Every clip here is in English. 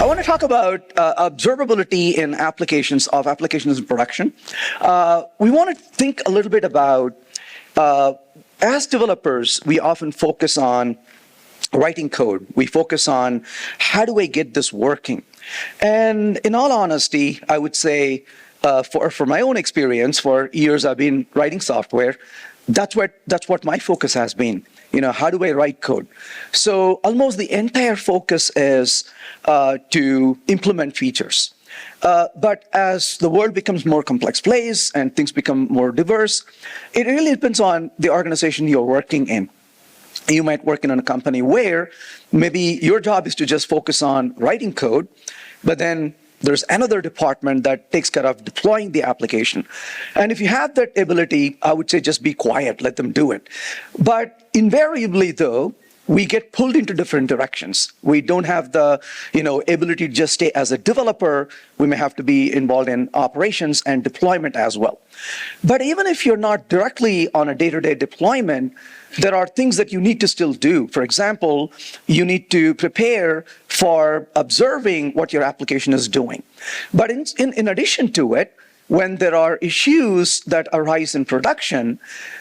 want to talk about observability in applications in production. We want to think a little bit about, as developers, we often focus on writing code. We focus on how do I get this working? And in all honesty, I would say, for my own experience, for years I've been writing software, that's what my focus has been. How do I write code? So almost the entire focus is to implement features. But as the world becomes more complex place and things become more diverse, it really depends on the organization you're working in. You might work in a company where maybe your job is to just focus on writing code, but then there's another department that takes care of deploying the application. And if you have that ability, I would say just be quiet, let them do it. But invariably, though, we get pulled into different directions. We don't have the ability to just stay as a developer. We may have to be involved in operations and deployment as well. But even if you're not directly on a day-to-day deployment, there are things that you need to still do. For example, you need to prepare for observing what your application is doing. But in addition to it, when there are issues that arise in production,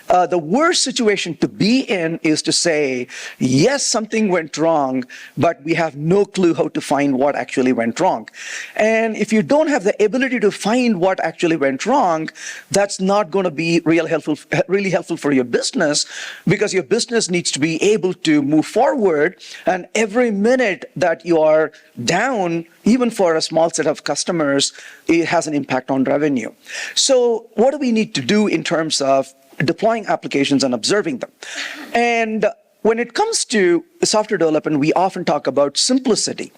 the worst situation to be in is to say, yes, something went wrong, but we have no clue how to find what actually went wrong. And if you don't have the ability to find what actually went wrong, that's not going to be really helpful for your business, because your business needs to be able to move forward. And every minute that you are down, even for a small set of customers, it has an impact on revenue. So what do we need to do in terms of deploying applications and observing them? And when it comes to software development, we often talk about simplicity.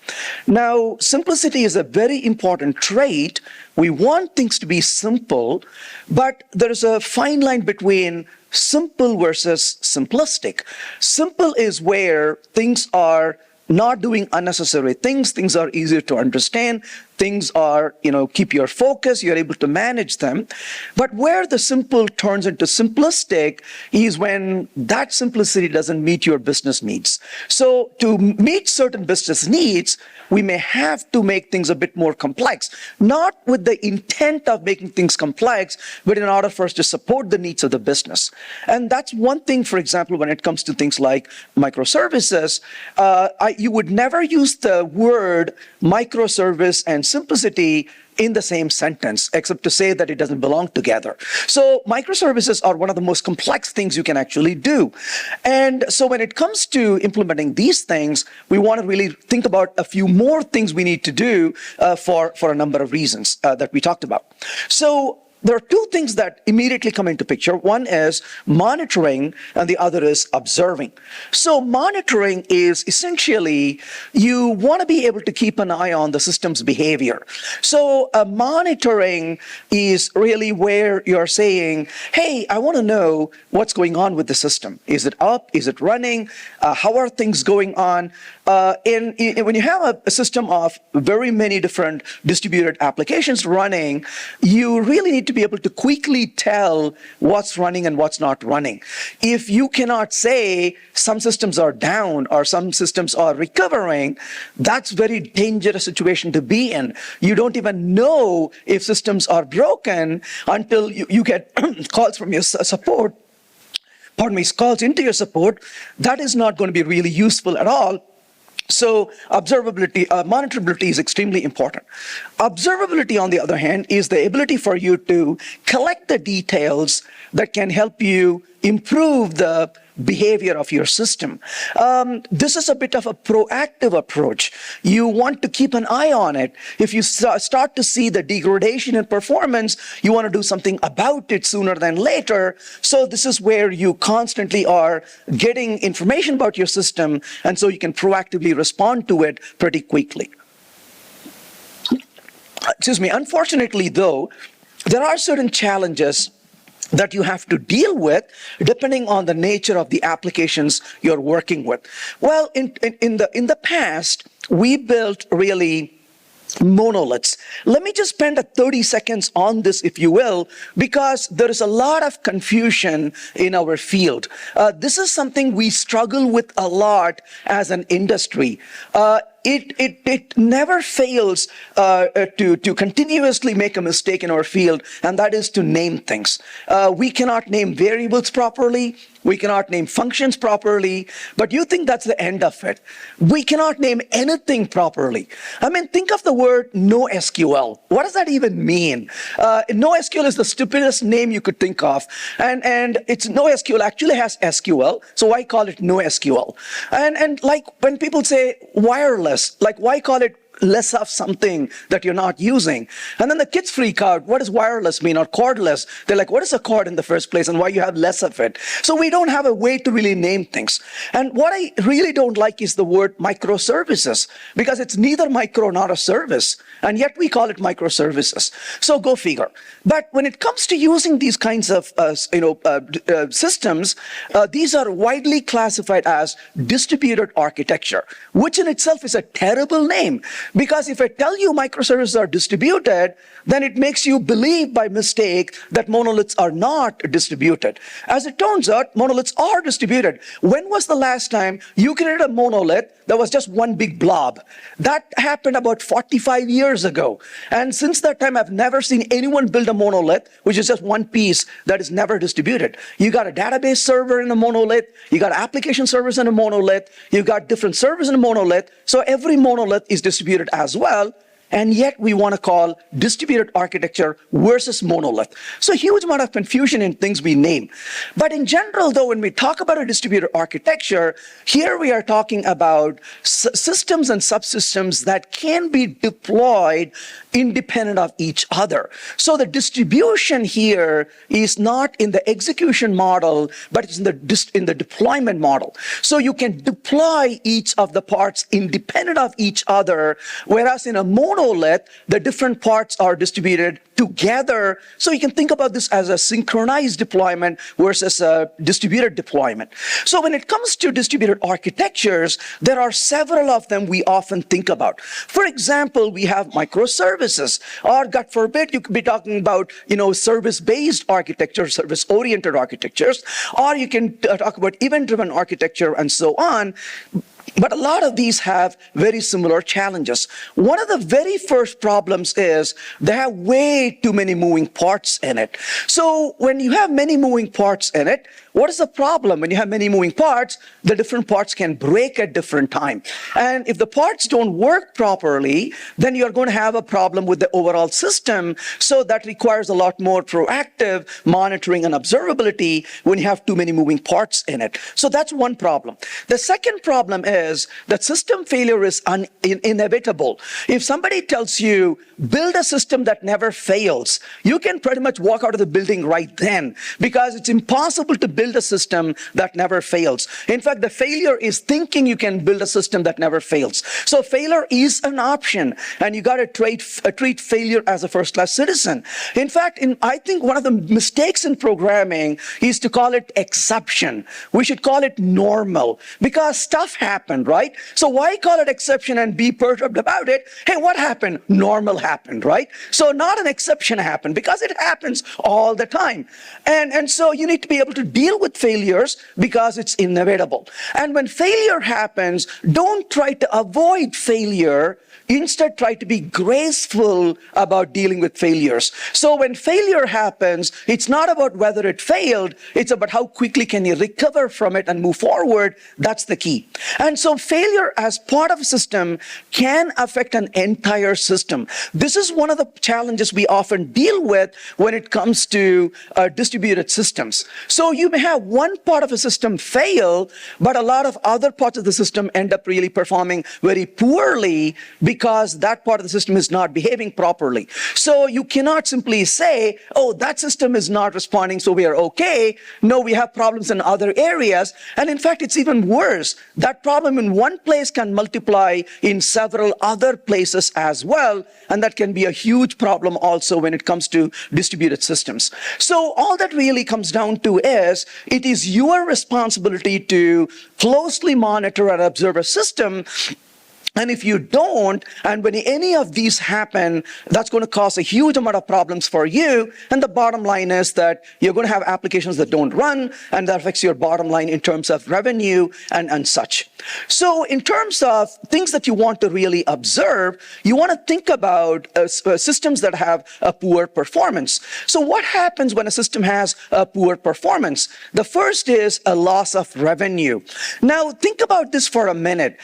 Now, simplicity is a very important trait. We want things to be simple, but there's a fine line between simple versus simplistic. Simple is where things are not doing unnecessary things are easier to understand, things are, keep your focus, you're able to manage them. But where the simple turns into simplistic is when that simplicity doesn't meet your business needs. So to meet certain business needs, we may have to make things a bit more complex, not with the intent of making things complex, but in order for us to support the needs of the business. And that's one thing, for example, when it comes to things like microservices, you would never use the word microservice and simplicity in the same sentence, except to say that it doesn't belong together. So microservices are one of the most complex things you can actually do. And so when it comes to implementing these things, we want to really think about a few more things we need to do for a number of reasons that we talked about. So there are two things that immediately come into picture. One is monitoring, and the other is observing. So monitoring is essentially, you want to be able to keep an eye on the system's behavior. So monitoring is really where you're saying, hey, I want to know what's going on with the system. Is it up? Is it running? How are things going on? When you have a system of very many different distributed applications running, you really need to be able to quickly tell what's running and what's not running. If you cannot say some systems are down or some systems are recovering, that's a very dangerous situation to be in. You don't even know if systems are broken until you get calls from your support. Calls into your support. That is not going to be really useful at all. So monitorability is extremely important. Observability, on the other hand, is the ability for you to collect the details that can help you improve the behavior of your system. This is a bit of a proactive approach. You want to keep an eye on it. If you start to see the degradation in performance, you want to do something about it sooner than later. So this is where you constantly are getting information about your system, and so you can proactively respond to it pretty quickly. Excuse me. Unfortunately, though, there are certain challenges that you have to deal with depending on the nature of the applications you're working with. Well, in the past, we built really monoliths. Let me just spend 30 seconds on this, if you will, because there is a lot of confusion in our field. This is something we struggle with a lot as an industry. it never fails to continuously make a mistake in our field, and that is to name things. We cannot name variables properly. We cannot name functions properly, but you think that's the end of it. We cannot name anything properly. I mean, think of the word NoSQL. What does that even mean? NoSQL is the stupidest name you could think of, and it's NoSQL actually has SQL, so why call it NoSQL? And like when people say wireless, like why call it less of something that you're not using? And then the kids freak out. What does wireless mean, or cordless? They're like, what is a cord in the first place, and why you have less of it? So we don't have a way to really name things. And what I really don't like is the word microservices, because it's neither micro nor a service, and yet we call it microservices. So go figure. But when it comes to using these kinds of systems, these are widely classified as distributed architecture, which in itself is a terrible name. Because if I tell you microservices are distributed, then it makes you believe by mistake that monoliths are not distributed. As it turns out, monoliths are distributed. When was the last time you created a monolith that was just one big blob? That happened about 45 years ago. And since that time, I've never seen anyone build a monolith, which is just one piece that is never distributed. You got a database server in a monolith, you got application servers in a monolith, you got different servers in a monolith, so every monolith is distributed as well. And yet we want to call distributed architecture versus monolith. So a huge amount of confusion in things we name. But in general, though, when we talk about a distributed architecture, here we are talking about systems and subsystems that can be deployed independent of each other. So the distribution here is not in the execution model, but it's in the deployment model. So you can deploy each of the parts independent of each other, whereas in a monolith, the different parts are distributed together. So you can think about this as a synchronized deployment versus a distributed deployment. So when it comes to distributed architectures, there are several of them we often think about. For example, we have microservices, or God forbid, you could be talking about, service-based architecture, service-oriented architectures, or you can talk about event-driven architecture and so on. But a lot of these have very similar challenges. One of the very first problems is they have way too many moving parts in it. So when you have many moving parts in it, what is the problem? When you have many moving parts, the different parts can break at different times. And if the parts don't work properly, then you're going to have a problem with the overall system. So that requires a lot more proactive monitoring and observability when you have too many moving parts in it. So that's one problem. The second problem is that system failure is inevitable. If somebody tells you, build a system that never fails, you can pretty much walk out of the building right then, because it's impossible to build a system that never fails. In fact, the failure is thinking you can build a system that never fails. So failure is an option, and you got to treat failure as a first-class citizen. In fact, I think one of the mistakes in programming is to call it exception. We should call it normal, because stuff happened, right? So why call it exception and be perturbed about it? Hey, what happened? Normal happened, right? So not an exception happened, because it happens all the time. And so you need to be able to deal with failures, because it's inevitable. And when failure happens, don't try to avoid failure. Instead, try to be graceful about dealing with failures. So when failure happens, it's not about whether it failed, it's about how quickly can you recover from it and move forward. That's the key. And so failure as part of a system can affect an entire system. This is one of the challenges we often deal with when it comes to distributed systems. So you may have one part of a system fail, but a lot of other parts of the system end up really performing very poorly, because that part of the system is not behaving properly. So you cannot simply say, oh, that system is not responding, so we are okay. No, we have problems in other areas. And in fact, it's even worse. That problem in one place can multiply in several other places as well. And that can be a huge problem also when it comes to distributed systems. So all that really comes down to is, it is your responsibility to closely monitor and observe a system And if you don't, and when any of these happen, that's going to cause a huge amount of problems for you. And the bottom line is that you're going to have applications that don't run, and that affects your bottom line in terms of revenue and such. So in terms of things that you want to really observe, you want to think about systems that have a poor performance. So what happens when a system has a poor performance? The first is a loss of revenue. Now, think about this for a minute.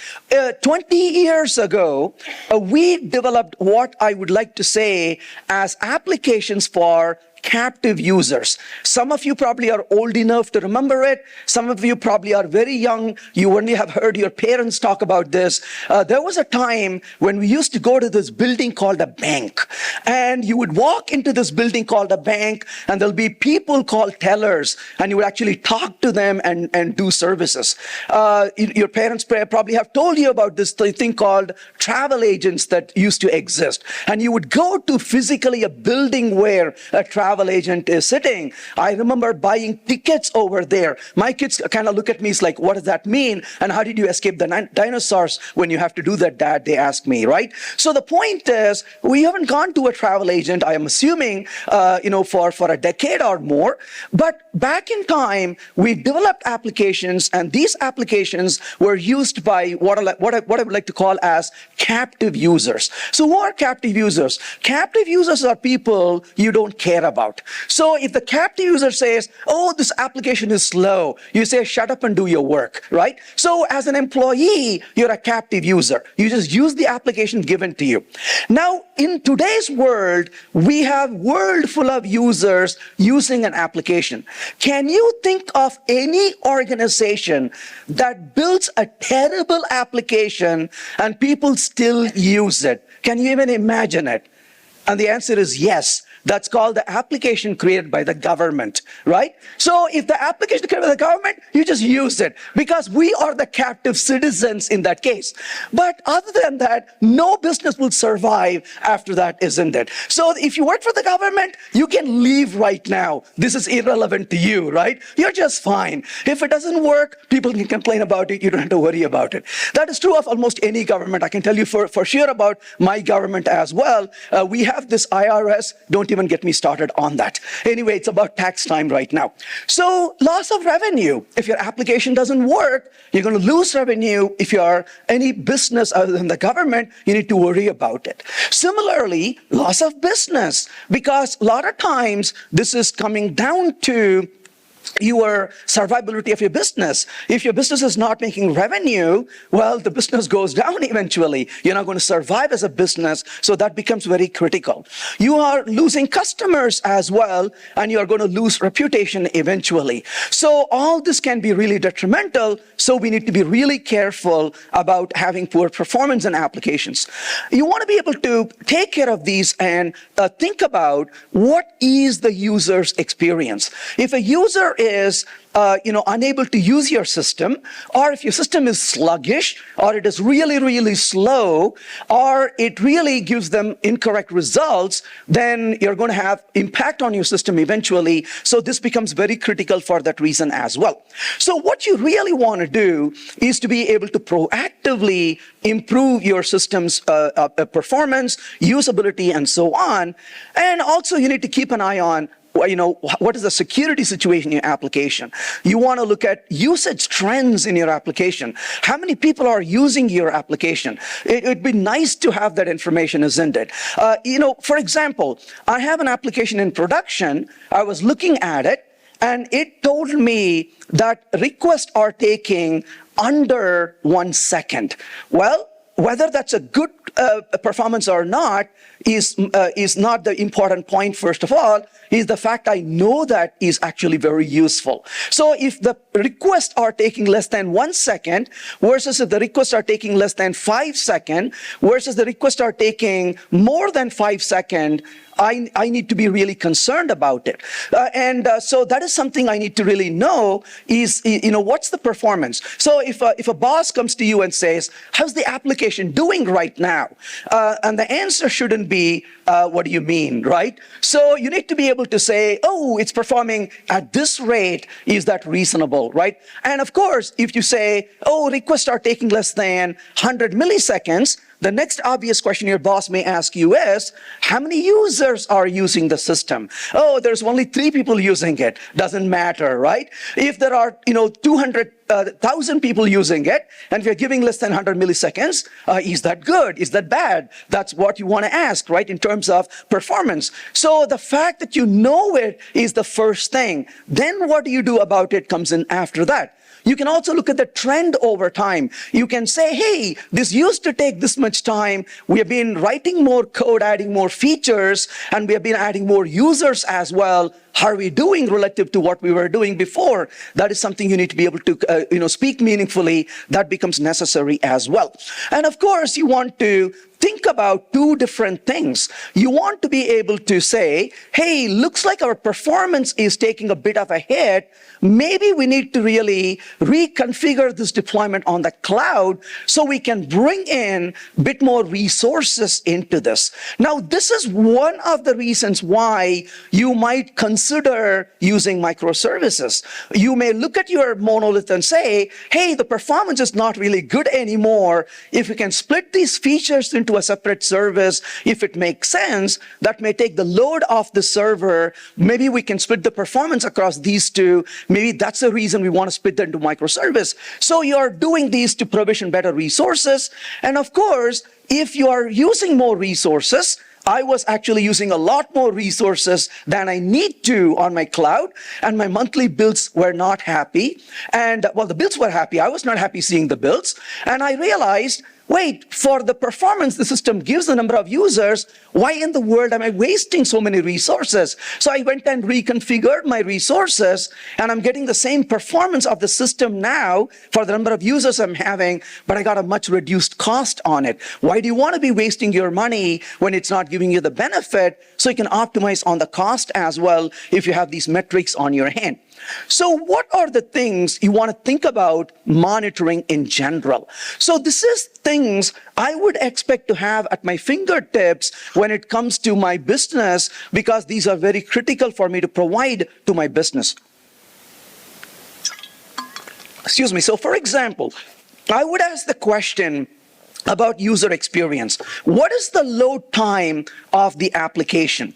20 years ago, we developed what I would like to say as applications for captive users. Some of you probably are old enough to remember it. Some of you probably are very young. You only have heard your parents talk about this. There was a time when we used to go to this building called a bank. And you would walk into this building called a bank, and there'll be people called tellers, and you would actually talk to them and do services. Your parents probably have told you about this thing called travel agents that used to exist. And you would go to physically a building where a travel agent is sitting. I remember buying tickets over there. My kids kind of look at me, it's like, what does that mean? And how did you escape the dinosaurs when you have to do that, Dad? They ask me, right? So the point is, we haven't gone to a travel agent, I am assuming, for a decade or more. But back in time, we developed applications, and these applications were used by what I would like to call as captive users. So who are captive users? Captive users are people you don't care about. So if the captive user says, oh, this application is slow, you say, shut up and do your work, right? So as an employee, you're a captive user. You just use the application given to you. Now, in today's world, we have a world full of users using an application. Can you think of any organization that builds a terrible application and people still use it? Can you even imagine it? And the answer is yes. That's called the application created by the government, right? So if the application created by the government, you just use it because we are the captive citizens in that case. But other than that, no business will survive after that, isn't it? So if you work for the government, you can leave right now. This is irrelevant to you, right? You're just fine. If it doesn't work, people can complain about it. You don't have to worry about it. That is true of almost any government. I can tell you for sure about my government as well. We have this IRS. Don't even get me started on that. Anyway, it's about tax time right now. So loss of revenue. If your application doesn't work, you're going to lose revenue. If you're any business other than the government, you need to worry about it. Similarly, loss of business, because a lot of times this is coming down to your survivability of your business. If your business is not making revenue, well, the business goes down eventually. You're not going to survive as a business, so that becomes very critical. You are losing customers as well, and you're going to lose reputation eventually. So all this can be really detrimental, so we need to be really careful about having poor performance in applications. You want to be able to take care of these and think about what is the user's experience. If a user is unable to use your system, or if your system is sluggish, or it is really, really slow, or it really gives them incorrect results, then you're going to have impact on your system eventually. So this becomes very critical for that reason as well. So what you really want to do is to be able to proactively improve your system's performance, usability, and so on. And also you need to keep an eye on what is the security situation in your application? You want to look at usage trends in your application. How many people are using your application? It'd be nice to have that information, isn't it? For example, I have an application in production. I was looking at it, and it told me that requests are taking under 1 second. Well, whether that's a good performance or not is not the important point. First of all, is the fact I know that is actually very useful. So if the requests are taking less than 1 second versus if the requests are taking less than 5 seconds versus the requests are taking more than 5 seconds, I need to be really concerned about it. So that is something I need to really know is, what's the performance? So if a boss comes to you and says, how's the application doing right now? And the answer shouldn't be, what do you mean, right? So you need to be able to say, oh, it's performing at this rate. Is that reasonable, right? And of course, if you say, oh, requests are taking less than 100 milliseconds, the next obvious question your boss may ask you is, how many users are using the system? Oh, there's only 3 people using it. Doesn't matter, right? If there are, 200,000 people using it, and we're giving less than 100 milliseconds, is that good? Is that bad? That's what you want to ask, right, in terms of performance. So the fact that you know it is the first thing. Then what do you do about it comes in after that. You can also look at the trend over time. You can say, hey, this used to take this much time. We have been writing more code, adding more features, and we have been adding more users as well. How are we doing relative to what we were doing before? That is something you need to be able to speak meaningfully. That becomes necessary as well. And of course, you want to think about 2 different things. You want to be able to say, hey, looks like our performance is taking a bit of a hit. Maybe we need to really reconfigure this deployment on the cloud so we can bring in a bit more resources into this. Now, this is one of the reasons why you might consider using microservices. You may look at your monolith and say, hey, the performance is not really good anymore. If we can split these features into a separate service, if it makes sense, that may take the load off the server. Maybe we can split the performance across these 2. Maybe that's the reason we want to split them into microservice. So you're doing these to provision better resources. And of course, if you are using more resources, I was actually using a lot more resources than I need to on my cloud, and my monthly bills were not happy. And well, the bills were happy. I was not happy seeing the bills. And I realized, wait, for the performance the system gives the number of users, why in the world am I wasting so many resources? So I went and reconfigured my resources, and I'm getting the same performance of the system now for the number of users I'm having, but I got a much reduced cost on it. Why do you want to be wasting your money when it's not giving you the benefit? So you can optimize on the cost as well if you have these metrics on your hand. So what are the things you want to think about monitoring in general? So this is things I would expect to have at my fingertips when it comes to my business, because these are very critical for me to provide to my business. Excuse me. So for example, I would ask the question about user experience. What is the load time of the application?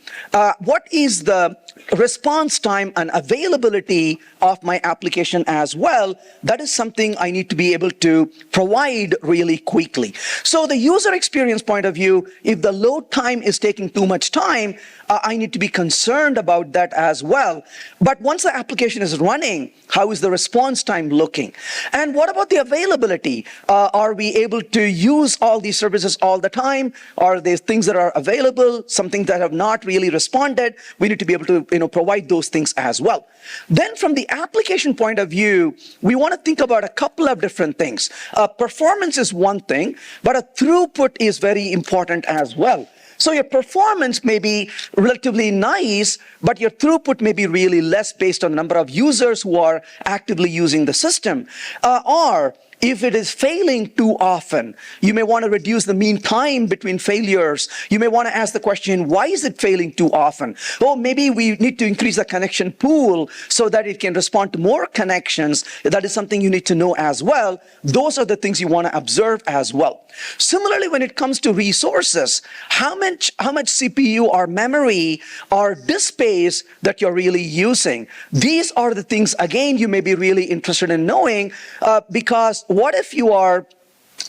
What is the response time and availability of my application as well? That is something I need to be able to provide really quickly. So the user experience point of view, if the load time is taking too much time, I need to be concerned about that as well. But once the application is running, how is the response time looking? And what about the availability? Are we able to use all these services all the time? Are there things that are available, something that have not really responded? We need to be able to provide those things as well. Then from the application point of view, we want to think about a couple of different things. Performance is one thing, but a throughput is very important as well. So your performance may be relatively nice, but your throughput may be really less based on the number of users who are actively using the system. Or if it is failing too often, you may want to reduce the mean time between failures. You may want to ask the question, why is it failing too often? Oh, maybe we need to increase the connection pool so that it can respond to more connections. That is something you need to know as well. Those are the things you want to observe as well. Similarly, when it comes to resources, how much CPU or memory or disk space that you're really using? These are the things, again, you may be really interested in knowing, because what if you are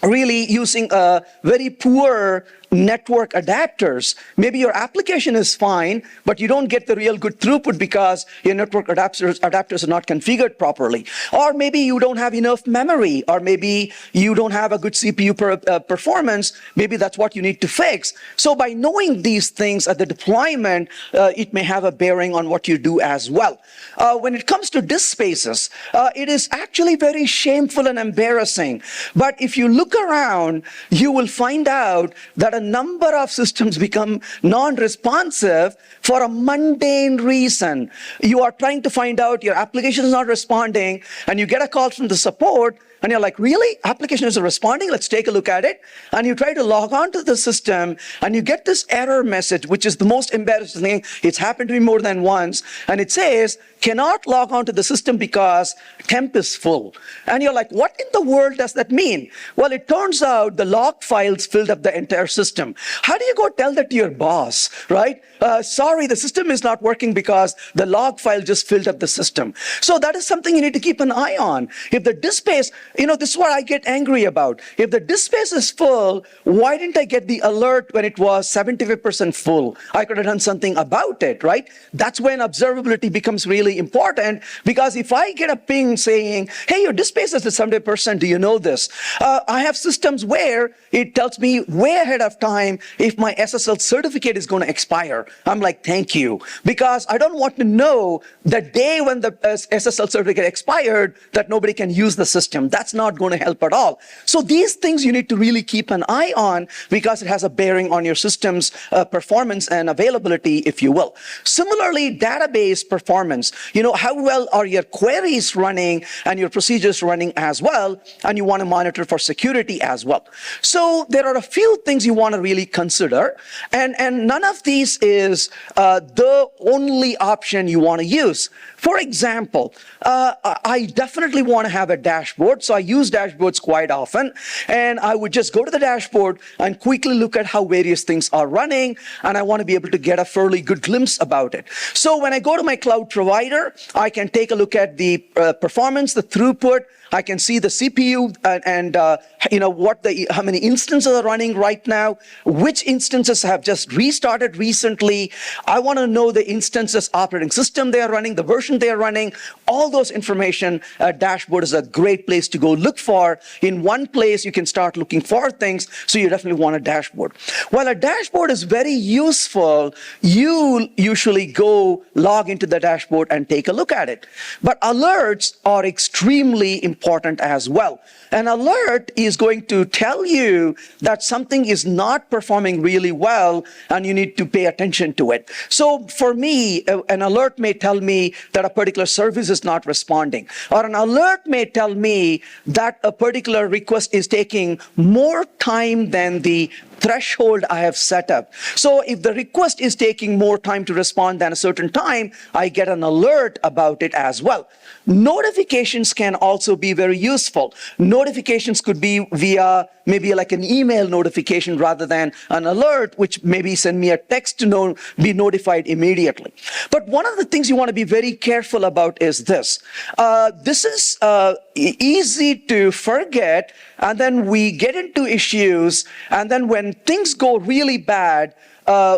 really using a very poor network adapters? Maybe your application is fine, but you don't get the real good throughput because your network adapters are not configured properly. Or maybe you don't have enough memory, or maybe you don't have a good CPU performance. Maybe that's what you need to fix. So by knowing these things at the deployment, it may have a bearing on what you do as well. When it comes to disk spaces, it is actually very shameful and embarrassing. But if you look around, you will find out that a number of systems become non-responsive for a mundane reason. You are trying to find out your application is not responding, and you get a call from the support, And you're like, really? Application isn't responding? Let's take a look at it. And you try to log on to the system, and you get this error message, which is the most embarrassing thing. It's happened to me more than once. And it says, cannot log on to the system because temp is full. And you're like, what in the world does that mean? Well, it turns out the log files filled up the entire system. How do you go tell that to your boss, right? Sorry, the system is not working because the log file just filled up the system. So that is something you need to keep an eye on. If the disk space, this is what I get angry about. If the disk space is full, why didn't I get the alert when it was 75% full? I could have done something about it, right? That's when observability becomes really important, because if I get a ping saying, hey, your disk space is at 70%, do you know this? I have systems where it tells me way ahead of time if my SSL certificate is going to expire. I'm like, thank you, because I don't want to know the day when the SSL certificate expired that nobody can use the system. That's not going to help at all. So these things you need to really keep an eye on, because it has a bearing on your system's performance and availability, if you will. Similarly, database performance. How well are your queries running and your procedures running as well, and you want to monitor for security as well. So there are a few things you want to really consider, and none of these is the only option you want to use. For example, I definitely want to have a dashboard, so I use dashboards quite often, and I would just go to the dashboard and quickly look at how various things are running, and I want to be able to get a fairly good glimpse about it. So when I go to my cloud provider, I can take a look at the performance, the throughput. I can see the CPU and how many instances are running right now, which instances have just restarted recently. I want to know the instances operating system they are running, the version they are running, all those information. A dashboard is a great place to go look for. In one place, you can start looking for things, so you definitely want a dashboard. While a dashboard is very useful, you usually go log into the dashboard and take a look at it. But alerts are extremely important as well. An alert is going to tell you that something is not performing really well and you need to pay attention to it. So for me, an alert may tell me that a particular service is not responding, or an alert may tell me that a particular request is taking more time than the threshold I have set up. So if the request is taking more time to respond than a certain time, I get an alert about it as well. Notifications can also be very useful. Notifications could be via maybe like an email notification rather than an alert, which maybe send me a text to be notified immediately. But one of the things you want to be very careful about is this. This is easy to forget, and then we get into issues, and then when things go really bad,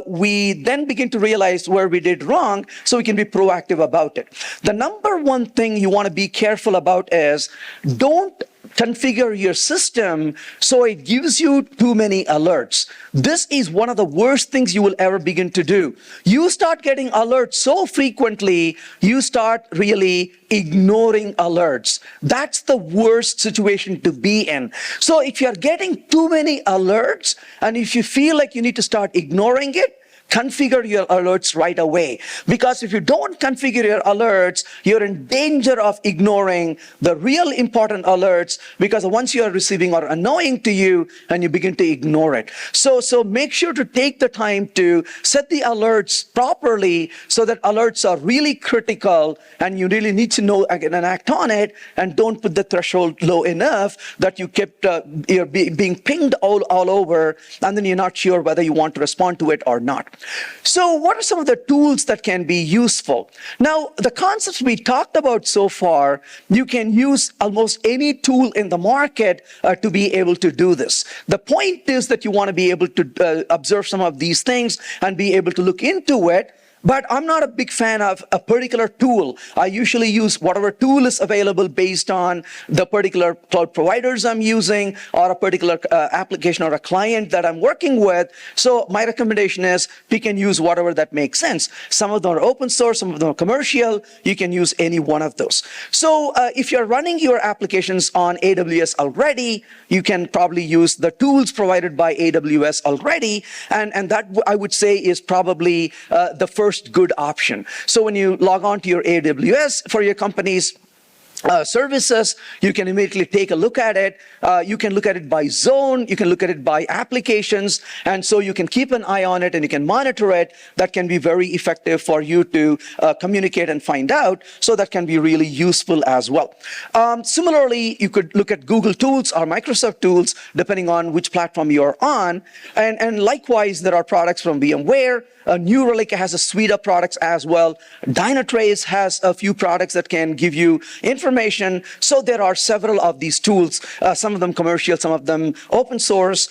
we then begin to realize where we did wrong, so we can be proactive about it. The number one thing you want to be careful about is don't configure your system so it gives you too many alerts. This is one of the worst things you will ever begin to do. You start getting alerts so frequently, you start really ignoring alerts. That's the worst situation to be in. So if you're getting too many alerts, and if you feel like you need to start ignoring it, configure your alerts right away. Because if you don't configure your alerts, you're in danger of ignoring the real important alerts, because the ones you are receiving are annoying to you and you begin to ignore it. So make sure to take the time to set the alerts properly so that alerts are really critical and you really need to know and act on it, and don't put the threshold low enough that you kept you're being pinged all over, and then you're not sure whether you want to respond to it or not. So what are some of the tools that can be useful? Now, the concepts we talked about so far, you can use almost any tool in the market to be able to do this. The point is that you want to be able to observe some of these things and be able to look into it. But I'm not a big fan of a particular tool. I usually use whatever tool is available based on the particular cloud providers I'm using, or a particular application or a client that I'm working with. So my recommendation is we can use whatever that makes sense. Some of them are open source, some of them are commercial. You can use any one of those. So if you're running your applications on AWS already, you can probably use the tools provided by AWS already. And that, I would say, is probably the first good option. So when you log on to your AWS for your companies, services, you can immediately take a look at it. You can look at it by zone, you can look at it by applications, and so you can keep an eye on it and you can monitor it. That can be very effective for you to communicate and find out, so that can be really useful as well. Similarly, you could look at Google tools or Microsoft tools, depending on which platform you're on, and likewise, there are products from VMware. New Relic has a suite of products as well. Dynatrace has a few products that can give you information. So there are several of these tools, some of them commercial, some of them open source.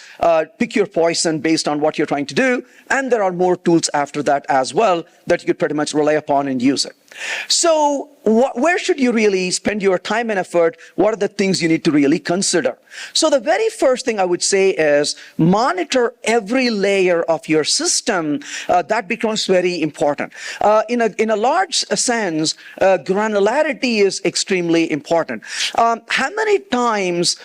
Pick your poison based on what you're trying to do. And there are more tools after that as well that you could pretty much rely upon and use it. So where should you really spend your time and effort? What are the things you need to really consider? So the very first thing I would say is monitor every layer of your system. That becomes very important. In a large sense, granularity is extremely important. How many times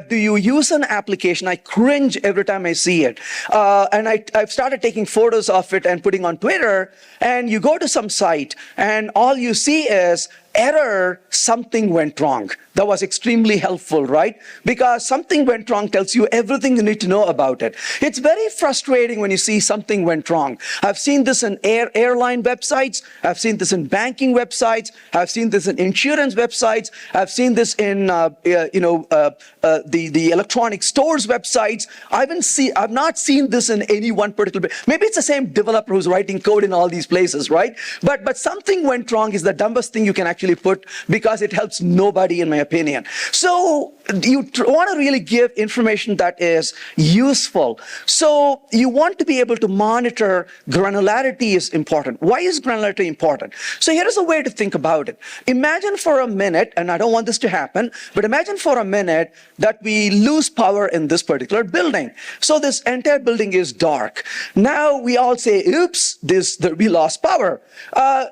do you use an application? I cringe every time I see it. And I've started taking photos of it and putting on Twitter, and you go to some site and all you see is error, something went wrong. That was extremely helpful, right? Because something went wrong tells you everything you need to know about it. It's very frustrating when you see something went wrong. I've seen this in airline websites. I've seen this in banking websites. I've seen this in insurance websites. I've seen this in the electronic stores websites. I've not seen this in any one particular. Maybe it's the same developer who's writing code in all these places, right? But something went wrong is the dumbest thing you can actually put, because it helps nobody, in my opinion. So you want to really give information that is useful. So you want to be able to monitor. Granularity is important. Why is granularity important? So here is a way to think about it. Imagine for a minute, and I don't want this to happen, but imagine for a minute that we lose power in this particular building. So this entire building is dark. Now we all say, oops, we lost power.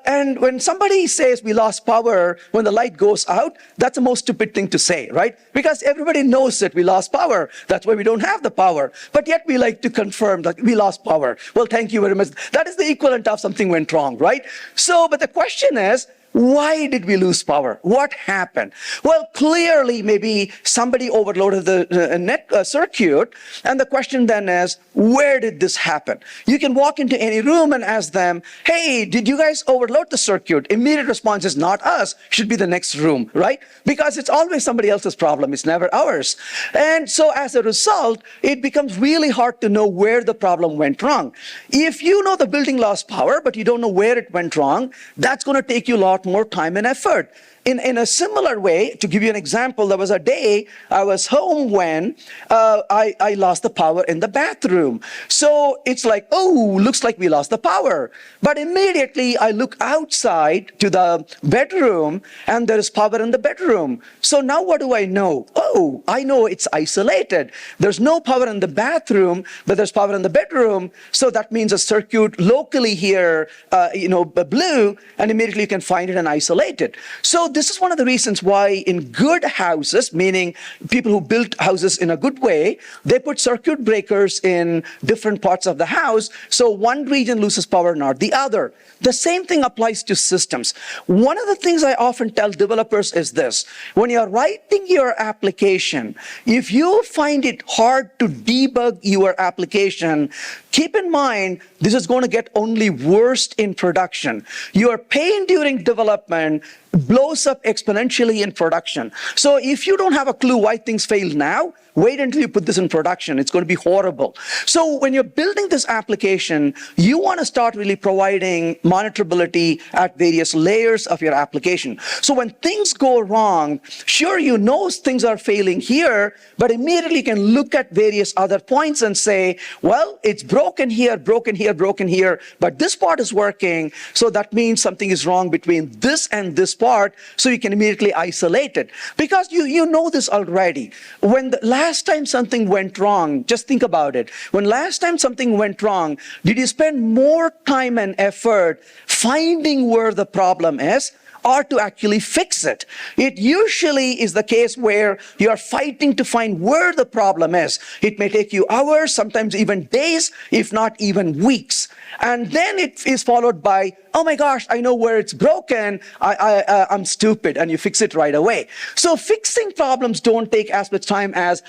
And when somebody says we lost power when the light goes out, that's the most stupid thing to say, right? Because everybody knows that we lost power. That's why we don't have the power. But yet we like to confirm that we lost power. Well, thank you very much. That is the equivalent of something went wrong, right? So, but the question is, why did we lose power? What happened? Well, clearly, maybe somebody overloaded the circuit. And the question then is, where did this happen? You can walk into any room and ask them, hey, did you guys overload the circuit? Immediate response is not us. Should be the next room, right? Because it's always somebody else's problem. It's never ours. And so as a result, it becomes really hard to know where the problem went wrong. If you know the building lost power, but you don't know where it went wrong, that's going to take you a lot more time and effort. In a similar way, to give you an example, there was a day I was home when I lost the power in the bathroom. So it's like, oh, looks like we lost the power. But immediately I look outside to the bedroom and there is power in the bedroom. So now what do I know? Oh, I know it's isolated. There's no power in the bathroom, but there's power in the bedroom. So that means a circuit locally here, blew, and immediately you can find it and isolate it. So this is one of the reasons why in good houses, meaning people who built houses in a good way, they put circuit breakers in different parts of the house, so one region loses power, not the other. The same thing applies to systems. One of the things I often tell developers is this: when you're writing your application, if you find it hard to debug your application, keep in mind this is going to get only worse in production. Your pain during development blows up exponentially in production. So if you don't have a clue why things fail now, wait until you put this in production. It's going to be horrible. So when you're building this application, you want to start really providing monitorability at various layers of your application. So when things go wrong, sure, you know things are failing here, but immediately you can look at various other points and say, well, it's broken here, broken here, broken here, but this part is working. So that means something is wrong between this and this part. So you can immediately isolate it, because you know this already. When the last time something went wrong, just think about it. When last time something went wrong, did you spend more time and effort finding where the problem is? or to actually fix it. It usually is the case where you are fighting to find where the problem is. It may take you hours, sometimes even days, if not even weeks. And then it is followed by, oh my gosh, I know where it's broken, I'm stupid, and you fix it right away. So fixing problems don't take as much time as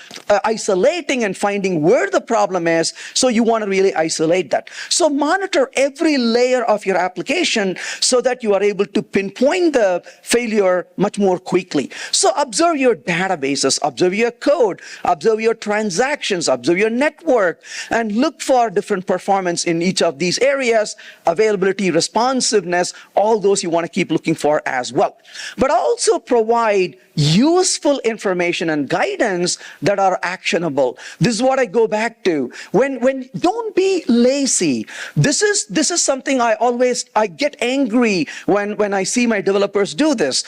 isolating and finding where the problem is, so you want to really isolate that. So monitor every layer of your application so that you are able to pinpoint the failure much more quickly. So observe your databases, observe your code, observe your transactions, observe your network, and look for different performance in each of these areas, availability, responsiveness, all those you want to keep looking for as well. But also provide useful information and guidance that are actionable. This is what I go back to. When don't be lazy. This is something I get angry when I see my developers do this.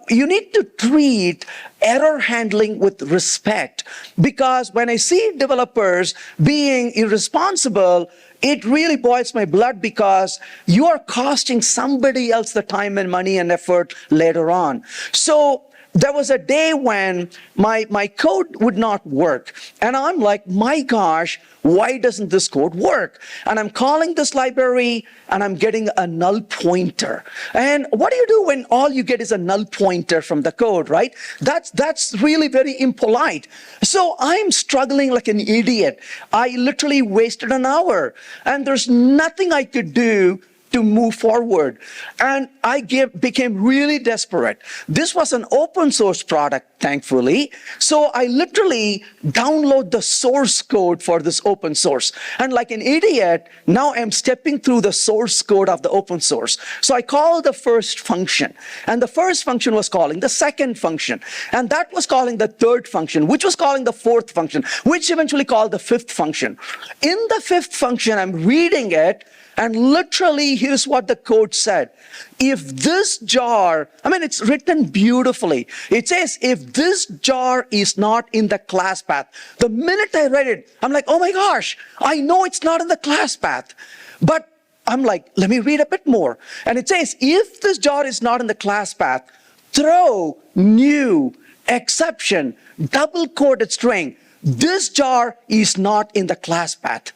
You need to treat error handling with respect, because when I see developers being irresponsible, it really boils my blood, because you are costing somebody else the time and money and effort later on. So there was a day when my code would not work. And I'm like, my gosh, why doesn't this code work? And I'm calling this library and I'm getting a null pointer. And what do you do when all you get is a null pointer from the code, right? That's really very impolite. So I'm struggling like an idiot. I literally wasted an hour and there's nothing I could do to move forward. And I became really desperate. This was an open source product, thankfully. So I literally download the source code for this open source. And like an idiot, now I'm stepping through the source code of the open source. So I called the first function. And the first function was calling the second function. And that was calling the third function, which was calling the fourth function, which eventually called the fifth function. In the fifth function, I'm reading it, and literally, here's what the code said. If this jar, it's written beautifully. It says, if this jar is not in the class path. The minute I read it, I'm like, oh my gosh, I know it's not in the class path. But I'm like, let me read a bit more. And it says, if this jar is not in the class path, throw new exception, double quoted string. This jar is not in the class path.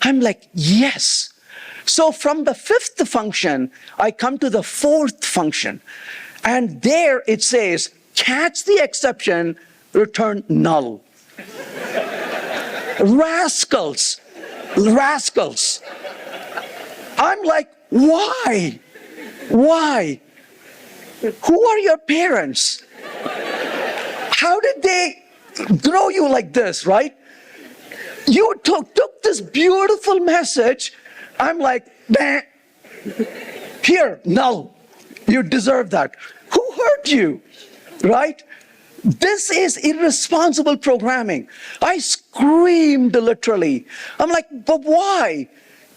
I'm like, yes. So from the fifth function, I come to the fourth function. And there it says, catch the exception, return null. Rascals. Rascals. I'm like, why? Why? Who are your parents? How did they grow you like this, right? You took this beautiful message. I'm like, nah. Here, null. You deserve that. Who hurt you, right? This is irresponsible programming. I screamed literally. I'm like, but why?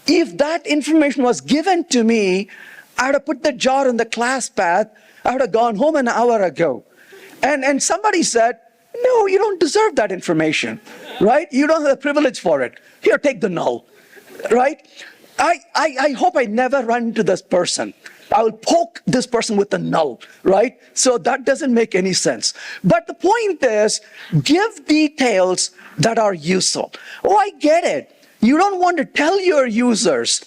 If that information was given to me, I would have put the jar in the class path. I would have gone home an hour ago. And somebody said, no, you don't deserve that information, right? You don't have the privilege for it. Here, take the null, right? I hope I never run into this person. I will poke this person with the null, right? So that doesn't make any sense. But the point is, give details that are useful. Oh, I get it. You don't want to tell your users,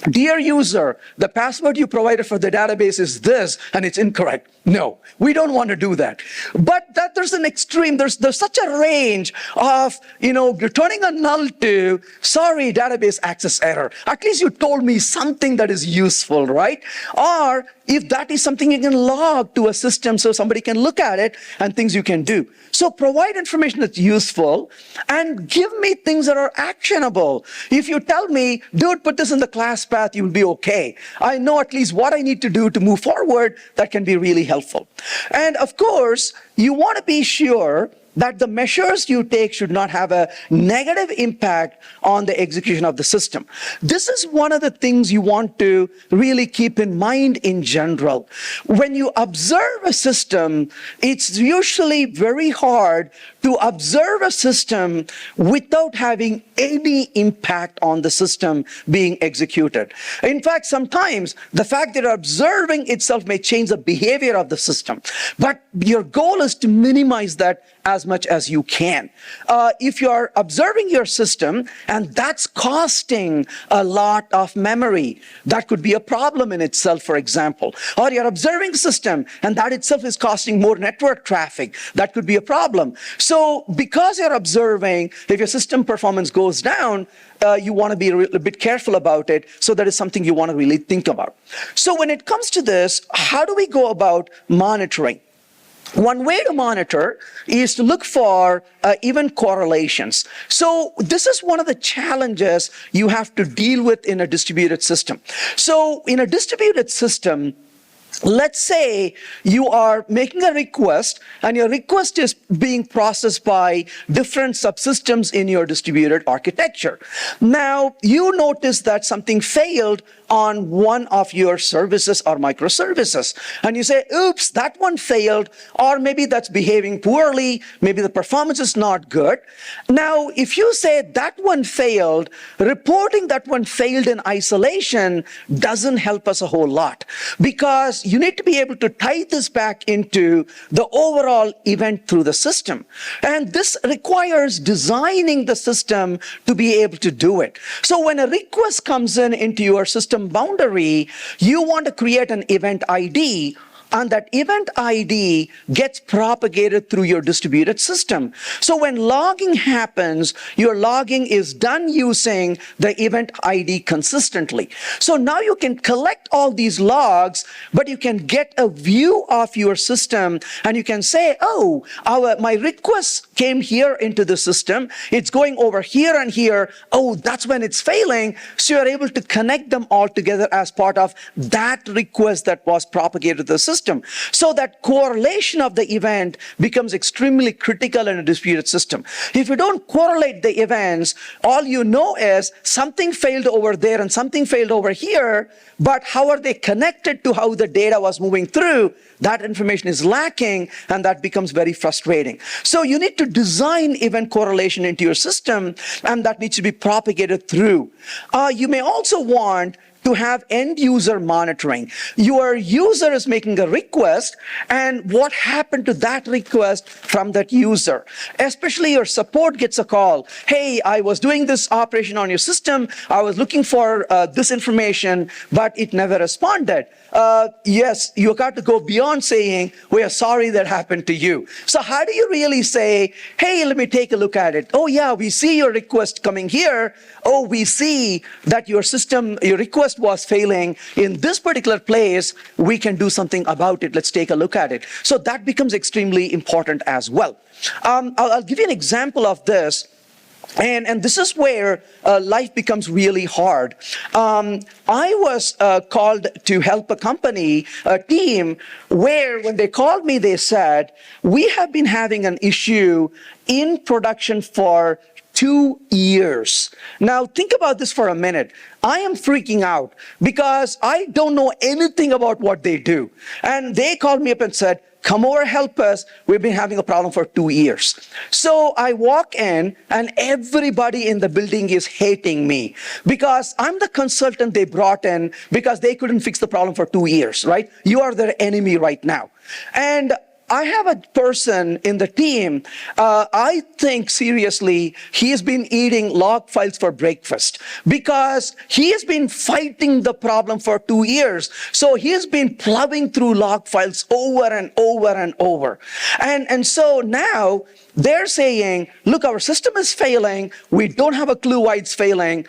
dear user, the password you provided for the database is this, and it's incorrect. No, we don't want to do that. But that there's an extreme, there's such a range of, returning a null to, sorry, database access error. At least you told me something that is useful, right? Or if that is something you can log to a system so somebody can look at it and things you can do. So provide information that's useful and give me things that are actionable. If you tell me, dude, put this in the class path, you'll be okay. I know at least what I need to do to move forward. That can be really helpful. And of course, you want to be sure that the measures you take should not have a negative impact on the execution of the system. This is one of the things you want to really keep in mind in general. When you observe a system, it's usually very hard to observe a system without having any impact on the system being executed. In fact, sometimes the fact that you're observing itself may change the behavior of the system, but your goal is to minimize that as much as you can. If you're observing your system and that's costing a lot of memory, that could be a problem in itself, for example. Or you're observing the system and that itself is costing more network traffic, that could be a problem. So because you're observing, if your system performance goes down, you want to be a bit careful about it. So that is something you want to really think about. So when it comes to this, how do we go about monitoring? One way to monitor is to look for event correlations. So this is one of the challenges you have to deal with in a distributed system. So in a distributed system, let's say you are making a request and your request is being processed by different subsystems in your distributed architecture. Now, you notice that something failed on one of your services or microservices. And you say, oops, that one failed, or maybe that's behaving poorly, maybe the performance is not good. Now, if you say that one failed, reporting that one failed in isolation doesn't help us a whole lot, because you need to be able to tie this back into the overall event through the system. And this requires designing the system to be able to do it. So when a request comes into your system boundary, you want to create an event ID, and that event ID gets propagated through your distributed system. So when logging happens, your logging is done using the event ID consistently. So now you can collect all these logs, but you can get a view of your system, and you can say, oh, my request came here into the system, it's going over here and here, oh, that's when it's failing. So you're able to connect them all together as part of that request that was propagated to the system. So that correlation of the event becomes extremely critical in a distributed system. If you don't correlate the events, all you know is something failed over there and something failed over here, but how are they connected to how the data was moving through? That information is lacking, and that becomes very frustrating. So you need to design event correlation into your system, and that needs to be propagated through. You may also want to have end user monitoring. Your user is making a request, and what happened to that request from that user. Especially your support gets a call. Hey, I was doing this operation on your system. I was looking for this information, but it never responded. Yes, you got to go beyond saying, we are sorry that happened to you. So how do you really say, hey, let me take a look at it. Oh yeah, we see your request coming here. Oh, we see that your system, your request was failing in this particular place. We can do something about it. Let's take a look at it. So that becomes extremely important as well. I'll give you an example of this. And this is where life becomes really hard. I was called to help a company, a team, where when they called me, they said, we have been having an issue in production for 2 years. Now, think about this for a minute. I am freaking out because I don't know anything about what they do. And they called me up and said, come over, help us. We've been having a problem for 2 years. So I walk in, and everybody in the building is hating me because I'm the consultant they brought in because they couldn't fix the problem for 2 years, right? You are their enemy right now. And I have a person in the team, I think seriously, he has been eating log files for breakfast because he has been fighting the problem for 2 years. So he has been plowing through log files over and over and over. And so now they're saying, look, our system is failing. We don't have a clue why it's failing.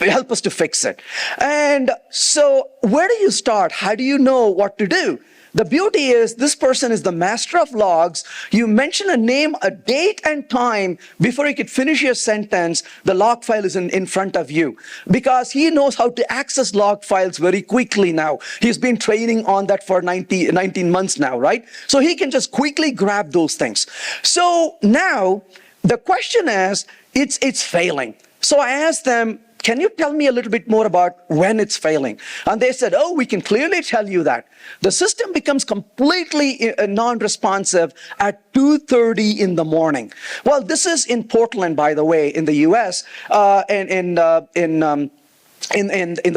Help us to fix it. And so where do you start? How do you know what to do? The beauty is this person is the master of logs. You mention a name, a date, and time before you could finish your sentence, the log file is in front of you. Because he knows how to access log files very quickly now. He's been training on that for 19 months now, right? So he can just quickly grab those things. So now the question is, it's failing. So I asked them, can you tell me a little bit more about when it's failing? And they said, oh, we can clearly tell you that. The system becomes completely non-responsive at 2:30 in the morning. Well, this is in Portland, by the way, in the US, and in the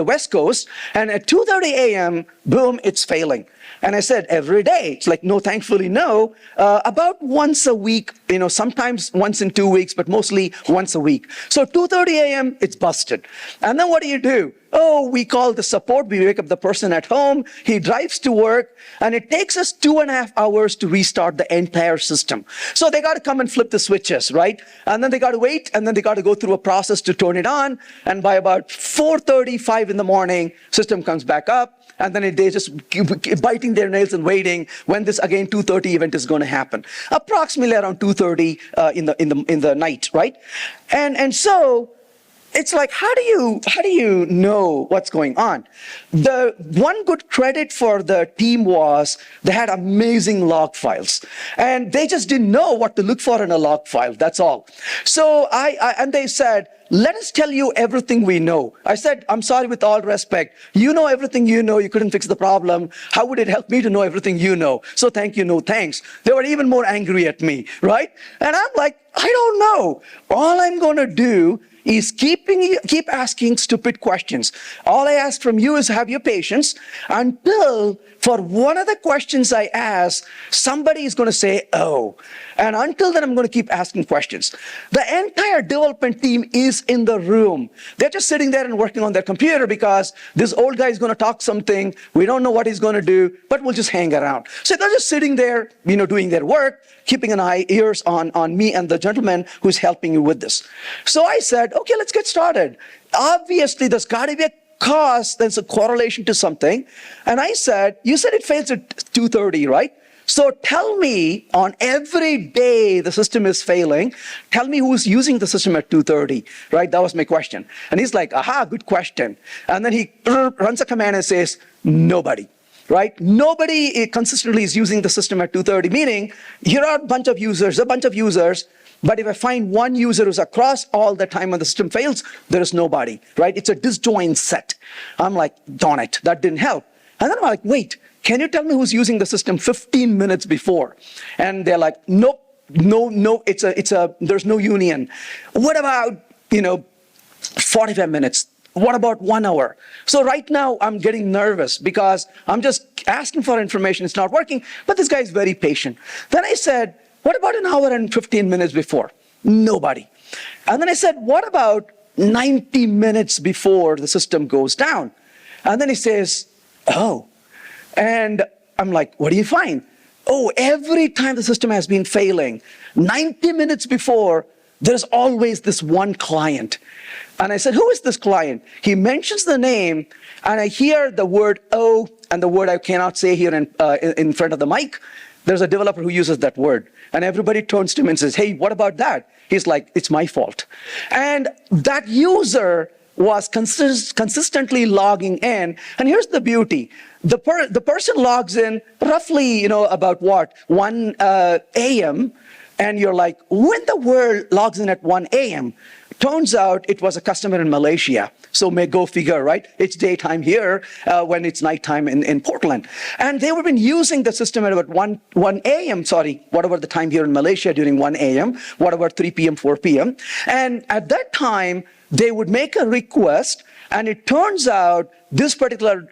West Coast. And at 2:30 a.m., boom, it's failing. And I said, every day? It's like, no, thankfully, no. About once a week, sometimes once in 2 weeks, but mostly once a week. So 2:30 a.m., it's busted. And then what do? Oh, we call the support. We wake up the person at home. He drives to work. And it takes us 2.5 hours to restart the entire system. So they got to come and flip the switches, right? And then they got to wait. And then they got to go through a process to turn it on. And by about 4:35 in the morning, system comes back up. And then they just keep biting their nails and waiting when this, again, 2:30 event is going to happen. Approximately around 2:30 in the night, right? And so it's like, how do you know what's going on? The one good credit for the team was they had amazing log files, and they just didn't know what to look for in a log file. That's all. So and they said, let us tell you everything we know. I said, I'm sorry, with all respect. You know everything you know. You couldn't fix the problem. How would it help me to know everything you know? So thank you, no thanks. They were even more angry at me, right? And I'm like, I don't know. All I'm going to do is keep asking stupid questions. All I ask from you is have your patience until for one of the questions I ask, somebody is going to say, oh. And until then, I'm going to keep asking questions. The entire development team is in the room. They're just sitting there and working on their computer because this old guy is going to talk something. We don't know what he's going to do, but we'll just hang around. So they're just sitting there, doing their work, keeping an ears on me and the gentleman who's helping you with this. So I said, okay, let's get started. Obviously, there's got to be a cause, there's a correlation to something. And I said, you said it fails at 2:30, right? So tell me, on every day the system is failing, tell me who's using the system at 2:30, right? That was my question. And he's like, aha, good question. And then he runs a command and says, nobody. Right? Nobody consistently is using the system at 2:30, meaning here are a bunch of users, but if I find one user who's across all the time when the system fails, there is nobody, right? It's a disjoint set. I'm like, darn it, that didn't help. And then I'm like, wait, can you tell me who's using the system 15 minutes before? And they're like, nope, no, there's no union. What about, 45 minutes? What about 1 hour? So right now I'm getting nervous because I'm just asking for information. It's not working, but this guy is very patient. Then I said, what about an hour and 15 minutes before? Nobody. And then I said, what about 90 minutes before the system goes down? And then he says, oh. And I'm like, what do you find? Oh, every time the system has been failing, 90 minutes before, there's always this one client. And I said, who is this client? He mentions the name, and I hear the word "oh" and the word I cannot say here in front of the mic. There's a developer who uses that word. And everybody turns to him and says, hey, what about that? He's like, it's my fault. And that user was consistently logging in. And here's the beauty. The person logs in roughly, about what, 1 a.m., and you're like, when the world logs in at 1 a.m., turns out it was a customer in Malaysia. So may go figure, right? It's daytime here when it's nighttime in Portland. And they would have been using the system at about 1 a.m., whatever the time here in Malaysia during 1 a.m., whatever 3 p.m., 4 p.m. And at that time, they would make a request, and it turns out this particular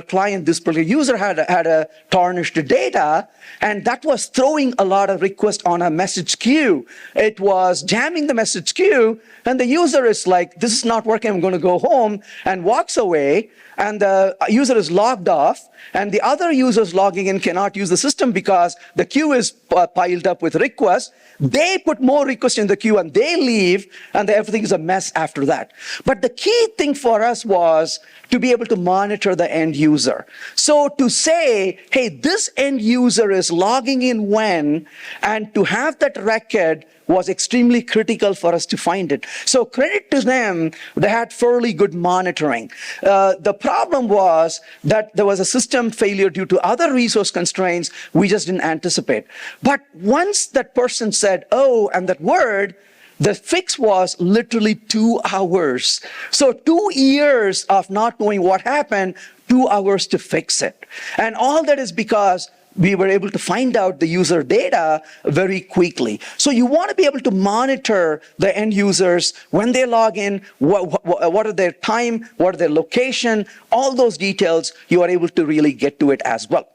client, this particular user had a tarnished data, and that was throwing a lot of requests on a message queue. It was jamming the message queue, and the user is like, this is not working, I'm going to go home, and walks away, and the user is logged off, and the other users logging in cannot use the system because the queue is piled up with requests. They put more requests in the queue, and they leave, and everything is a mess after that. But the key thing for us was to be able to monitor the end user. So to say, hey, this end user is logging in when, and to have that record was extremely critical for us to find it. So credit to them, they had fairly good monitoring. The problem was that there was a system failure due to other resource constraints we just didn't anticipate. But once that person said, oh, and that word, the fix was literally 2 hours. So 2 years of not knowing what happened, 2 hours to fix it. And all that is because we were able to find out the user data very quickly. So you want to be able to monitor the end users when they log in, what are their time, what are their location, all those details, you are able to really get to it as well.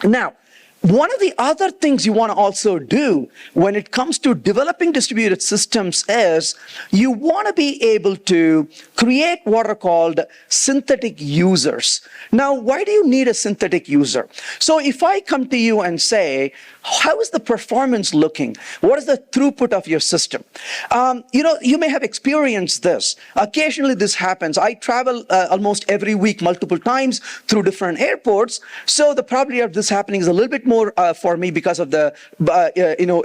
Now, one of the other things you want to also do when it comes to developing distributed systems is you want to be able to create what are called synthetic users. Now, why do you need a synthetic user? So if I come to you and say, how is the performance looking? What is the throughput of your system? You may have experienced this. Occasionally this happens. I travel almost every week, multiple times through different airports. So the probability of this happening is a little bit more for me because of the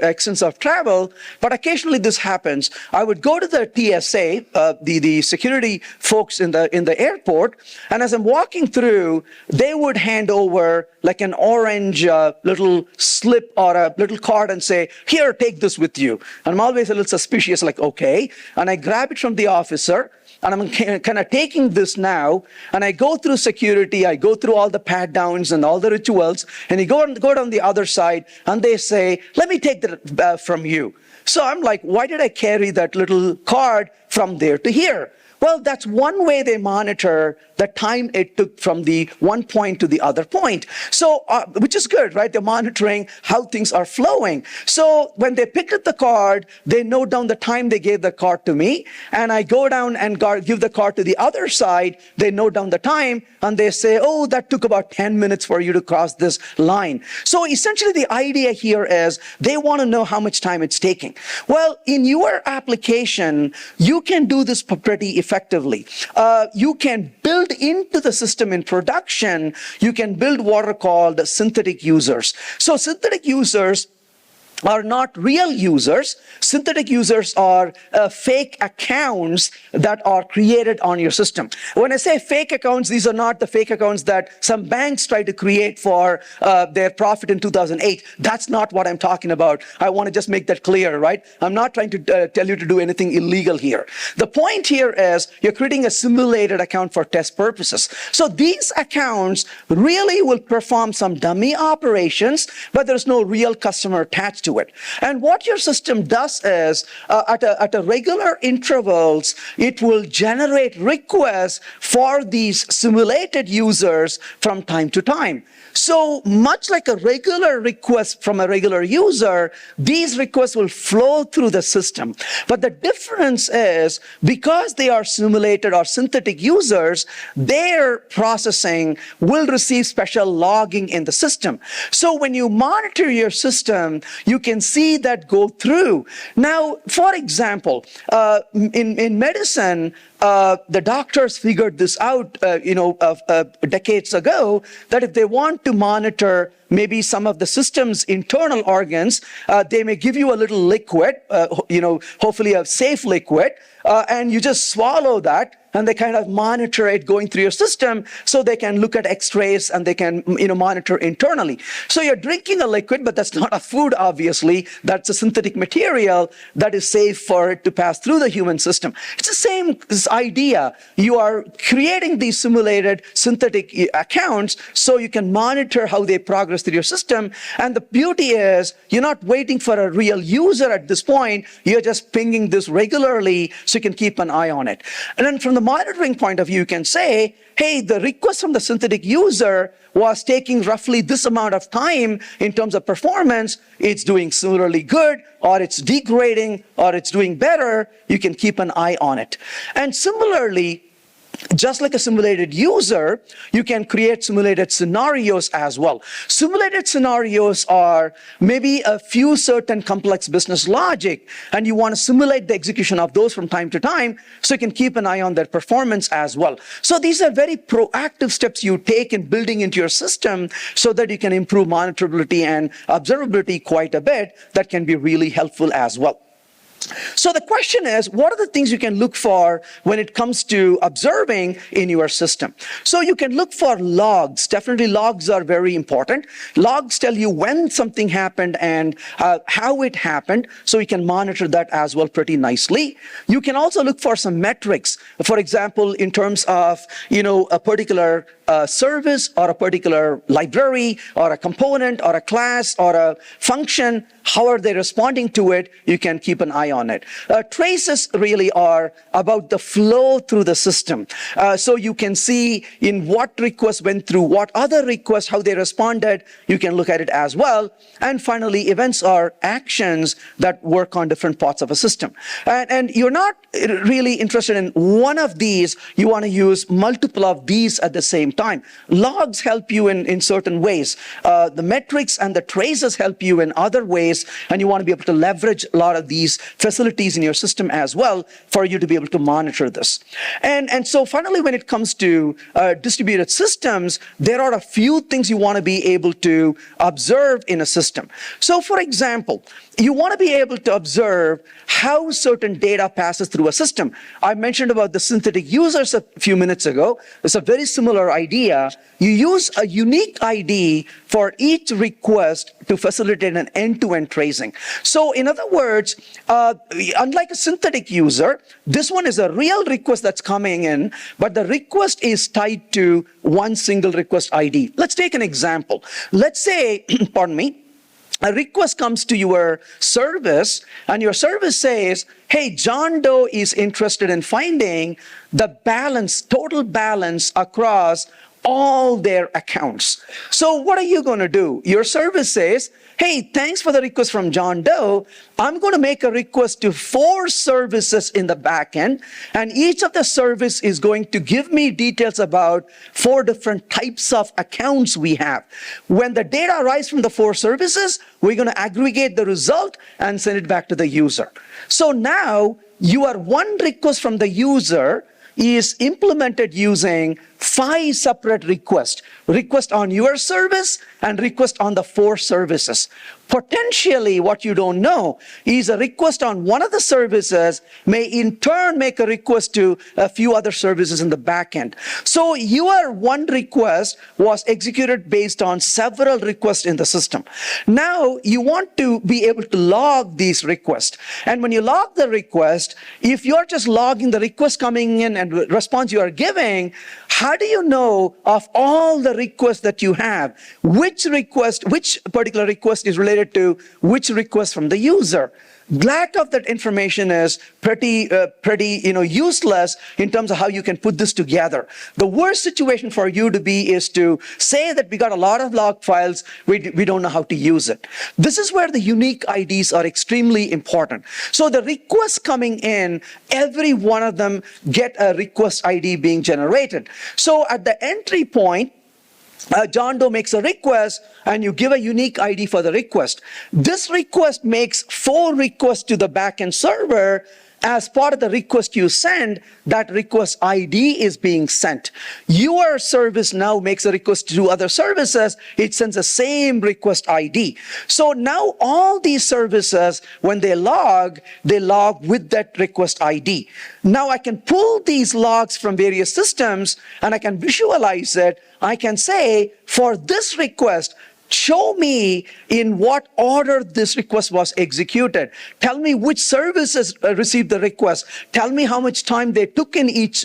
extent of travel. But occasionally this happens. I would go to the TSA, the security folks in the airport, and as I'm walking through, they would hand over like an orange little slip or a little card and say, here, take this with you. And I'm always a little suspicious, like, okay. And I grab it from the officer, and I'm kind of taking this now, and I go through security, I go through all the pat downs and all the rituals, and you go down the other side, and they say, let me take that from you. So I'm like, why did I carry that little card from there to here? Well, that's one way they monitor the time it took from the one point to the other point. So, which is good, right? They're monitoring how things are flowing. So when they picked up the card, they note down the time they gave the card to me, and I go down and give the card to the other side. They note down the time, and they say, oh, that took about 10 minutes for you to cross this line. So essentially the idea here is they want to know how much time it's taking. Well, in your application, you can do this pretty effectively. You can build into the system in production, you can build what are called synthetic users. So synthetic users are not real users. Synthetic users are fake accounts that are created on your system. When I say fake accounts, these are not the fake accounts that some banks try to create for their profit in 2008. That's not what I'm talking about. I want to just make that clear, right? I'm not trying to tell you to do anything illegal here. The point here is you're creating a simulated account for test purposes. So these accounts really will perform some dummy operations, but there's no real customer attached to it. And what your system does is, at a regular intervals, it will generate requests for these simulated users from time to time. So much like a regular request from a regular user, these requests will flow through the system. But the difference is, because they are simulated or synthetic users, their processing will receive special logging in the system. So when you monitor your system, you can see that go through. Now, for example, in medicine, the doctors figured this out, decades ago, that if they want to monitor maybe some of the system's internal organs, they may give you a little liquid, hopefully a safe liquid, and you just swallow that, and they kind of monitor it going through your system, so they can look at x-rays and they can monitor internally. So you're drinking a liquid, but that's not a food, obviously. That's a synthetic material that is safe for it to pass through the human system. It's the same idea. You are creating these simulated synthetic accounts so you can monitor how they progress through your system. And the beauty is you're not waiting for a real user at this point. You're just pinging this regularly so you can keep an eye on it. And then from the monitoring point of view, you can say, hey, the request from the synthetic user was taking roughly this amount of time in terms of performance. It's doing similarly good, or it's degrading, or it's doing better. You can keep an eye on it. And similarly, Just like a simulated user, you can create simulated scenarios as well. Simulated scenarios are maybe a few certain complex business logic, and you want to simulate the execution of those from time to time, so you can keep an eye on their performance as well. So these are very proactive steps you take in building into your system so that you can improve monitorability and observability quite a bit. That can be really helpful as well. So the question is, what are the things you can look for when it comes to observing in your system? So you can look for logs. Definitely logs are very important. Logs tell you when something happened and how it happened, so you can monitor that as well pretty nicely. You can also look for some metrics. For example, in terms of, a particular service or a particular library or a component or a class or a function, how are they responding to it? You can keep an eye on it. Traces really are about the flow through the system. So you can see in what requests went through, what other requests, how they responded. You can look at it as well. And finally, events are actions that work on different parts of a system. And you're not really interested in one of these. You want to use multiple of these at the same time. Logs help you in certain ways. The metrics and the traces help you in other ways, and you want to be able to leverage a lot of these facilities in your system as well for you to be able to monitor this. And so finally, when it comes to distributed systems, there are a few things you want to be able to observe in a system. So for example, you want to be able to observe how certain data passes through a system. I mentioned about the synthetic users a few minutes ago. It's a very similar idea. You use a unique ID for each request to facilitate an end-to-end tracing. So in other words, unlike a synthetic user, this one is a real request that's coming in, but the request is tied to one single request ID. Let's take an example. Let's say, pardon me, a request comes to your service, and your service says, hey, John Doe is interested in finding the balance, total balance across all their accounts. So what are you going to do? Your service says, hey, thanks for the request from John Doe. I'm going to make a request to 4 services in the back end, and each of the service is going to give me details about 4 different types of accounts we have. When the data arrives from the 4 services, we're going to aggregate the result and send it back to the user. So now your one request from the user is implemented using 5 separate requests. Request on your service and request on the 4 services. Potentially, what you don't know is a request on one of the services may in turn make a request to a few other services in the back end. So your one request was executed based on several requests in the system. Now you want to be able to log these requests. And when you log the request, if you're just logging the request coming in and response you are giving, how do you know of all the requests that you have, which particular request is related to which request from the user? Lack of that information is pretty useless in terms of how you can put this together. The worst situation for you to be is to say that we got a lot of log files, we don't know how to use it. This is where the unique IDs are extremely important. So the requests coming in, every one of them get a request ID being generated. So at the entry point, John Doe makes a request, and you give a unique ID for the request. This request makes 4 requests to the backend server. As part of the request you send, that request ID is being sent. Your service now makes a request to other services. It sends the same request ID. So now all these services, when they log with that request ID. Now I can pull these logs from various systems, and I can visualize it. I can say, for this request, show me in what order this request was executed. Tell me which services received the request. Tell me how much time they took in each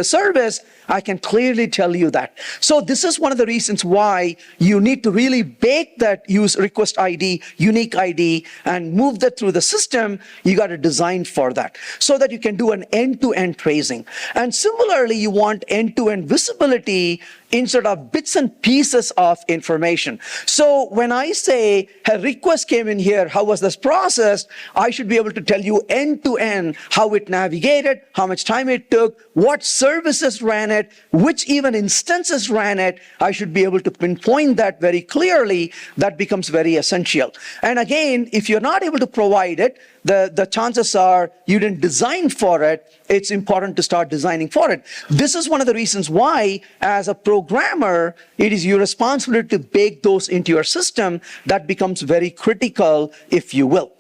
service. I can clearly tell you that. So this is one of the reasons why you need to really bake that use request ID, unique ID, and move that through the system. You got to design for that so that you can do an end-to-end tracing. And similarly, you want end-to-end visibility instead of bits and pieces of information. So when I say a request came in here, how was this processed? I should be able to tell you end to end how it navigated, how much time it took, what services ran it, which even instances ran it. I should be able to pinpoint that very clearly. That becomes very essential. And again, if you're not able to provide it, the chances are you didn't design for it. It's important to start designing for it. This is one of the reasons why, as a programmer, it is your responsibility to bake those into your system. That becomes very critical, if you will.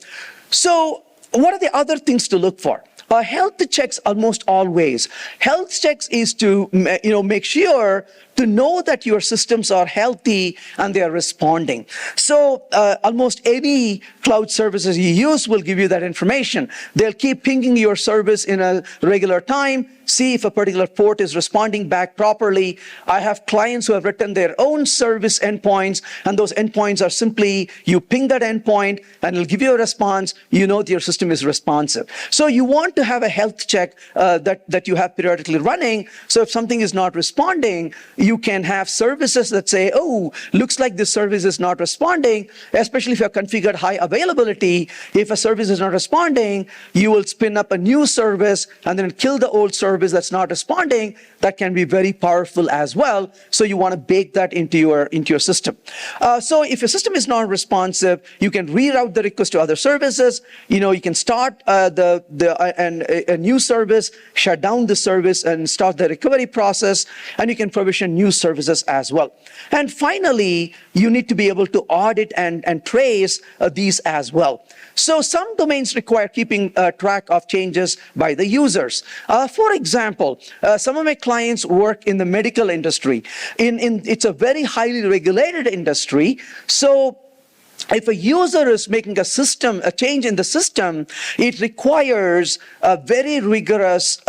So what are the other things to look for? Health checks almost always. Health checks is to make sure to know that your systems are healthy and they are responding. So almost any cloud services you use will give you that information. They'll keep pinging your service in a regular time, see if a particular port is responding back properly. I have clients who have written their own service endpoints, and those endpoints are simply, you ping that endpoint and it'll give you a response. You know that your system is responsive. So you want to have a health check that you have periodically running. So if something is not responding, you can have services that say, oh, looks like this service is not responding, especially if you have configured high availability. If a service is not responding, you will spin up a new service and then kill the old service that's not responding. That can be very powerful as well. So you want to bake that into your system. So if your system is not responsive, you can reroute the request to other services. You can start a new service, shut down the service, and start the recovery process. And you can provision new services as well. And finally, you need to be able to audit and trace these as well. So some domains require keeping track of changes by the users. For example, some of my clients work in the medical industry. It's a very highly regulated industry. So if a user is making a change in the system, it requires a very rigorous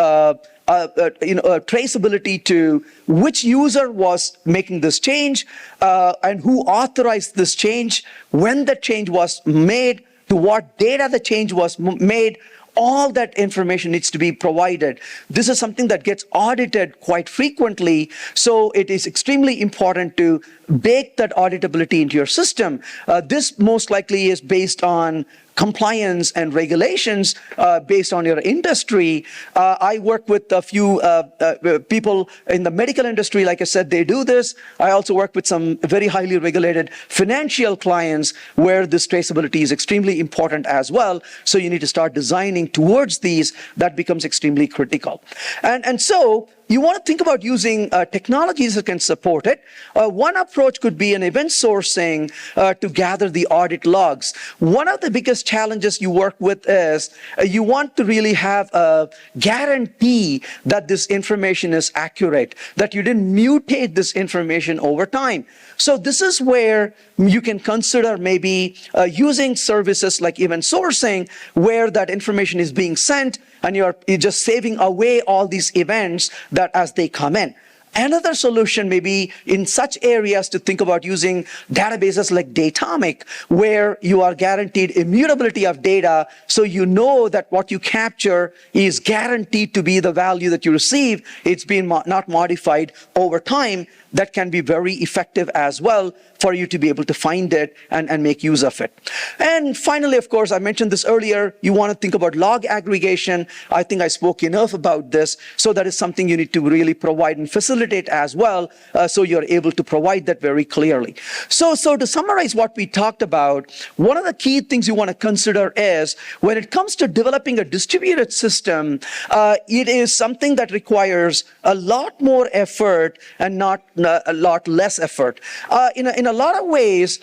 traceability to which user was making this change and who authorized this change, when the change was made, to what data the change was made. All that information needs to be provided. This is something that gets audited quite frequently, so it is extremely important to bake that auditability into your system. This most likely is based on compliance and regulations based on your industry. I work with a few people in the medical industry. Like I said, they do this. I also work with some very highly regulated financial clients where this traceability is extremely important as well. So you need to start designing towards these. That becomes extremely critical. And so you want to think about using technologies that can support it. One approach could be an event sourcing to gather the audit logs. One of the biggest challenges you work with is you want to really have a guarantee that this information is accurate, that you didn't mutate this information over time. So this is where you can consider maybe using services like event sourcing, where that information is being sent and you're just saving away all these events that as they come in. Another solution may be in such areas to think about using databases like Datomic, where you are guaranteed immutability of data, so you know that what you capture is guaranteed to be the value that you receive. It's been not modified over time. That can be very effective as well for you to be able to find it and make use of it. And finally, of course, I mentioned this earlier, you want to think about log aggregation. I think I spoke enough about this. So that is something you need to really provide and facilitate as well, so you're able to provide that very clearly. So to summarize what we talked about, one of the key things you want to consider is when it comes to developing a distributed system, it is something that requires a lot more effort and not a lot less effort. In a lot of ways,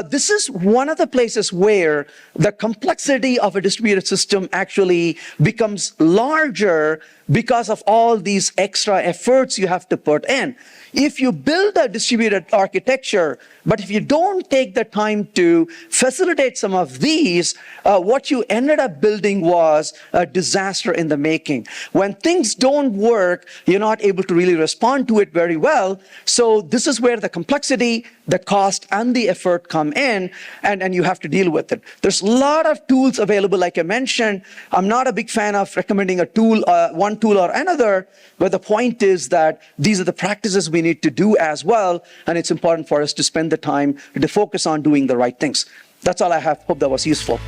this is one of the places where the complexity of a distributed system actually becomes larger because of all these extra efforts you have to put in. If you build a distributed architecture, but if you don't take the time to facilitate some of these, what you ended up building was a disaster in the making. When things don't work, you're not able to really respond to it very well. So this is where the complexity, the cost, and the effort come in, and you have to deal with it. There's a lot of tools available, like I mentioned. I'm not a big fan of recommending a tool, one tool or another, but the point is that these are the practices we need to do as well, and it's important for us to spend the time to focus on doing the right things. That's all I have. Hope that was useful.